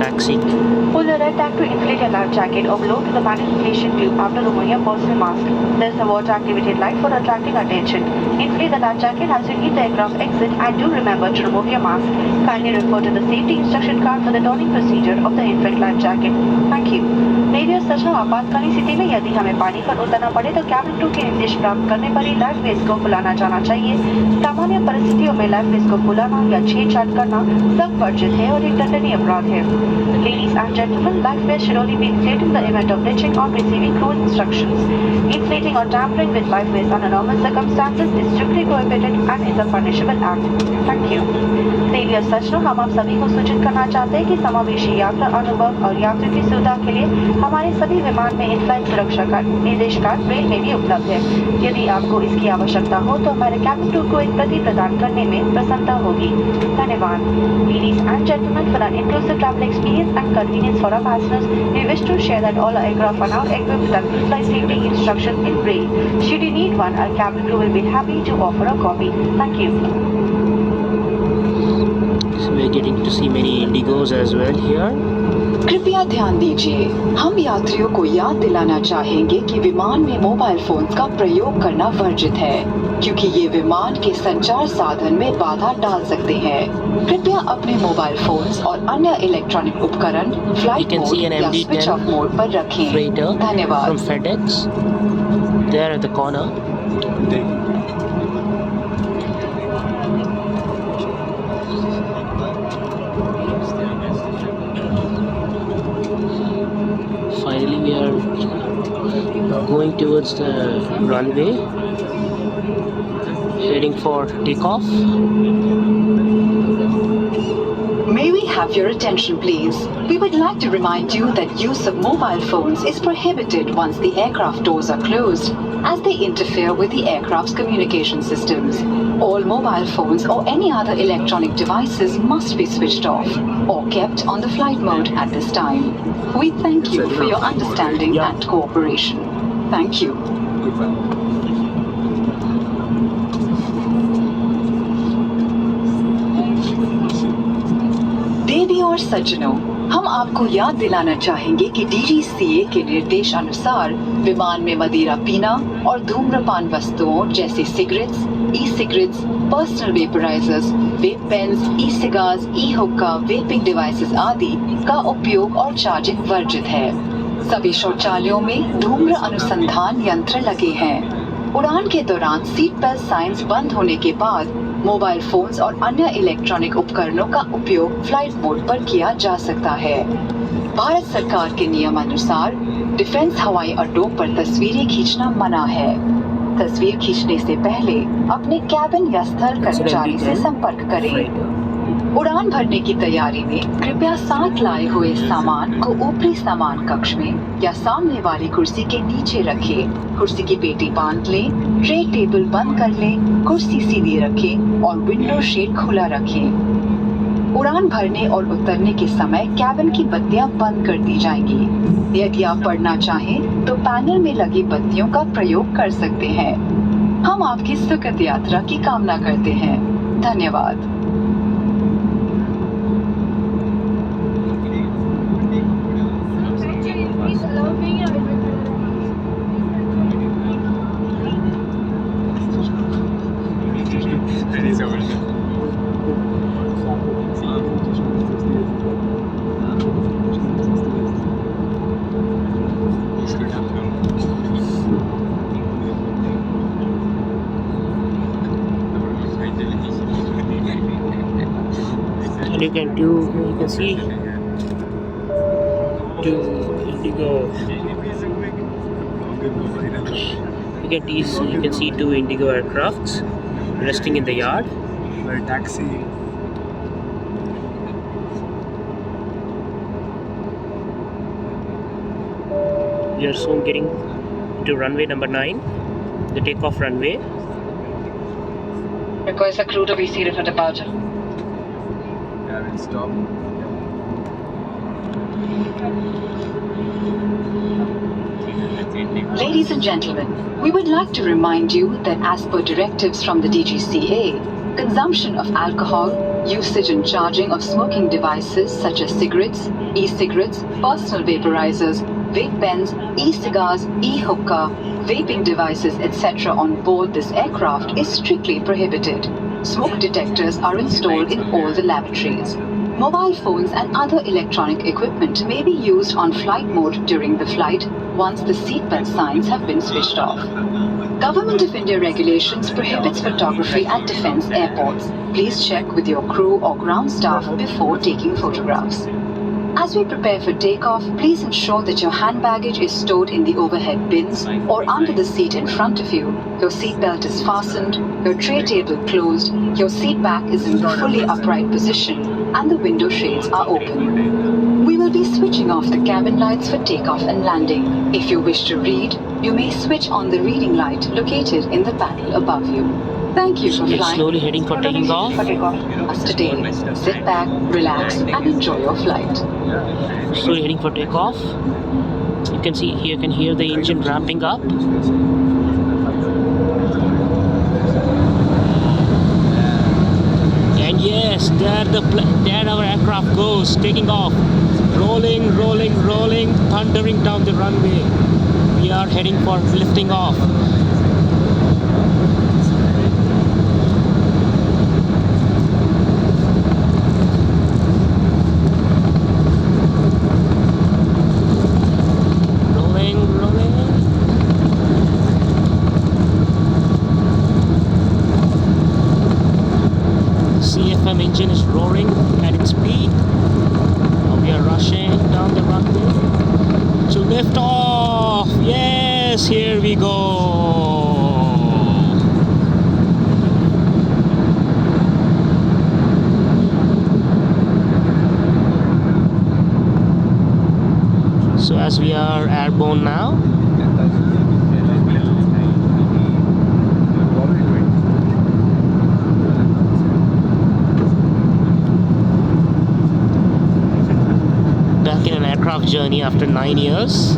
taxi. Pull the red tag to inflate your life jacket or blow to the manual inflation tube after removing your personal mask. There is a water-activated light for attracting attention. Inflate the life jacket as you leave the aircraft exit and do remember to remove your mask. Kindly refer to the safety instruction card for the donning procedure of the infant life jacket. Thank you. Ladies और सज्जनों, आपातकालीन स्थिति में यदि हमें पानी पर उतरना पड़े तो कैबिन क्रू के निर्देश प्राप्त करने पर ही लाइफ वेस्ट को खुलाना जाना चाहिए। सामान्य परिस्थितियों में लाइफ वेस्ट को खुलाना या छेड़छाड़ करना सब वर्जित है और एक दंडनीय अपराध है। Ladies and gentlemen, life vests should only be inflated in the event of ditching or receiving crew instructions. Inflating or tampering with life vests under normal circumstances is strictly prohibited and is a punishable act. Thank you. देवी और सज्जनों, हम आप सभी को सूचित करना चाहते हैं कि समावेशी यात्रा अनुभव और यात्री की सुविधा के लिए हमारे सभी विमान में इन-फ्लाइट सुरक्षा का निर्देश कार्ड ब्रेल में भी उपलब्ध है। यदि आपको इसकी आवश्यकता हो तो हमारे कैबिन क्रू को एक प्रति प्रदान करने में प्रसन्नता होगी। धन्यवाद। Ladies and gentlemen, for an inclusive travel experience and convenience for our passengers, we wish to share that all our aircraft are now equipped with an in-flight safety instruction in braille. Should you need one, our cabin crew will be happy to offer a copy. Thank you. So we're getting to see many IndiGos as well here. कृपया ध्यान दीजिए, हम यात्रियों को याद दिलाना चाहेंगे कि विमान में मोबाइल फोन्स का प्रयोग करना वर्जित है, क्योंकि ये विमान के संचार साधन में बाधा डाल सकते हैं। कृपया अपने मोबाइल फोन्स और अन्य इलेक्ट्रॉनिक उपकरण फ्लाइट मोड या स्विच ऑफ मोड पर रखें। धन्यवाद। From FedEx, there at the corner. Finally, we are going towards the runway, heading for takeoff. May we have your attention, please? We would like to remind you that use of mobile phones is prohibited once the aircraft doors are closed, as they interfere with the aircraft's communication systems. All mobile phones or any other electronic devices must be switched off or kept on the flight mode at this time. We thank you for your understanding and cooperation. Thank you. देवी और सज्जनों, हम आपको याद दिलाना चाहेंगे कि DGCA के निर्देश अनुसार विमान में मदिरा पीना और धूम्रपान वस्तुओं जैसे cigarettes, e-cigarettes, personal vaporisers, vape pens, e-cigars, e-hookah, vaping devices आदि का उपयोग और चार्जिंग वर्जित है। सभी शौचालयों में धूम्र अनुसंधान यंत्र लगे हैं। उड़ान के दौरान सीट बेल्ट साइंस बंद होने के बाद मोबाइल फोन्स और अन्य इलेक्ट्रॉनिक उपकरणों का उपयोग फ्लाइट मोड पर किया जा सकता है। भारत सरकार के नियमानुसार डिफेंस हवाई अड्डों पर तस्वीरें खींचना मना है। तस्वीर खींचने से पहले अपने कैबिन या स्थल कर्मचारी से संपर्क करें। उड़ान भरने की तैयारी में कृपया साथ लाए हुए सामान को ऊपरी सामान कक्ष में या सामने वाली कुर्सी के नीचे रखें। कुर्सी की पेटी बांध लें, ट्रे टेबल बंद कर लें, कुर्सी सीधी रखें और विंडो शेड खुला रखें। उड़ान भरने और उतरने के समय कैबिन की बत्तियां बंद कर दी जाएंगी। यदि आप पढ़ना चाहें तो पैनल में लगी बत्तियों का प्रयोग कर सकते हैं। हम आपकी सुखद यात्रा की कामना करते हैं। धन्यवाद। And you can see to IndiGo. You can see two IndiGo aircrafts resting in the yard. We're taxiing. We are soon getting to runway number 9, the takeoff runway. Request the crew to be seated for departure. Yeah, we'll stop. Ladies and gentlemen, we would like to remind you that as per directives from the DGCA, consumption of alcohol, Usage and charging of smoking devices such as cigarettes, e-cigarettes, personal vaporizers, vape pens, e-cigars, e-hookah, vaping devices, etc. on board this aircraft is strictly prohibited. Smoke detectors are installed in all the lavatories. Mobile phones and other electronic equipment may be used on flight mode during the flight once the seatbelt signs have been switched off. Government of India regulations prohibits photography at defense airports. Please check with your crew or ground staff before taking photographs. As we prepare for takeoff, please ensure that your hand baggage is stored in the overhead bins or under the seat in front of you, your seat belt is fastened, your tray table closed, your seat back is in the fully upright position, and the window shades are open. We will be switching off the cabin lights for takeoff and landing. If you wish to read, you may switch on the reading light located in the panel above you. Thank you for It's flying. slowly heading for taking off. For takeoff. Us today. Sit back, relax, and enjoy your flight. Slowly heading for takeoff. You can see here, you can hear the engine ramping up. And yes, there our aircraft goes, taking off. Rolling, rolling, rolling, thundering down the runway. We are heading for lifting off. Engine is roaring at its peak. Now we are rushing down the runway to lift off. Yes, here we go. So as we are airborne now, back in an aircraft journey after 9 years.